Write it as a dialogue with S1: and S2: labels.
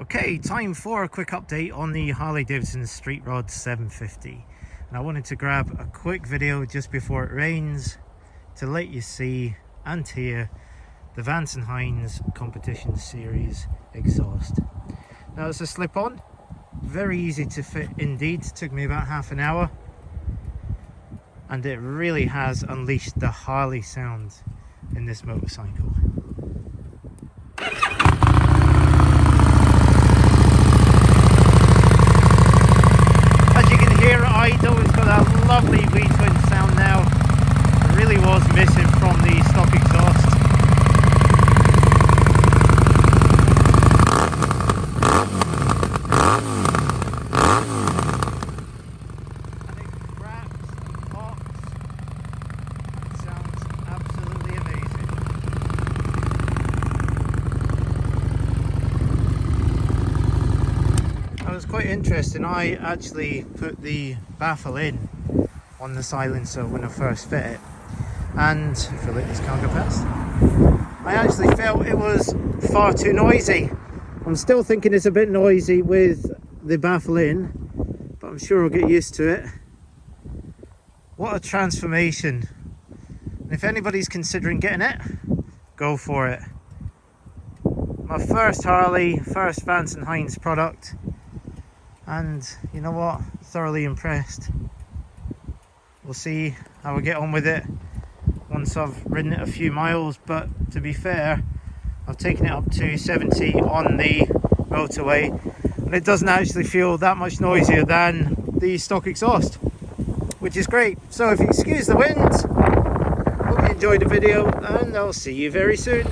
S1: Okay, time for a quick update on the Harley-Davidson Street Rod 750. And I wanted to grab a quick video just before it rains to let you see and hear the Vance Hines Competition Series exhaust. Now it's a slip-on, very easy to fit indeed, took me about half an hour. And it really has unleashed the Harley sound in this motorcycle. Idle, it's got that lovely V-twin sound now. It really was missing from the stock exhaust. And it cracks and pops. It sounds absolutely amazing. That was quite interesting. I actually put the baffle in on the silencer when I first fit it, and if I let this car go past, I actually felt it was far too noisy. I'm still thinking it's a bit noisy with the baffle in, but I'm sure I'll get used to it. What a transformation. And if anybody's considering getting it, go for it. My first Harley, first Vance Hines product, and you know what, thoroughly impressed. We'll see how we get on with it once I've ridden it a few miles, but to be fair, I've taken it up to 70 on the motorway and it doesn't actually feel that much noisier than the stock exhaust, which is great. So if you excuse the wind, hope you enjoyed the video and I'll see you very soon.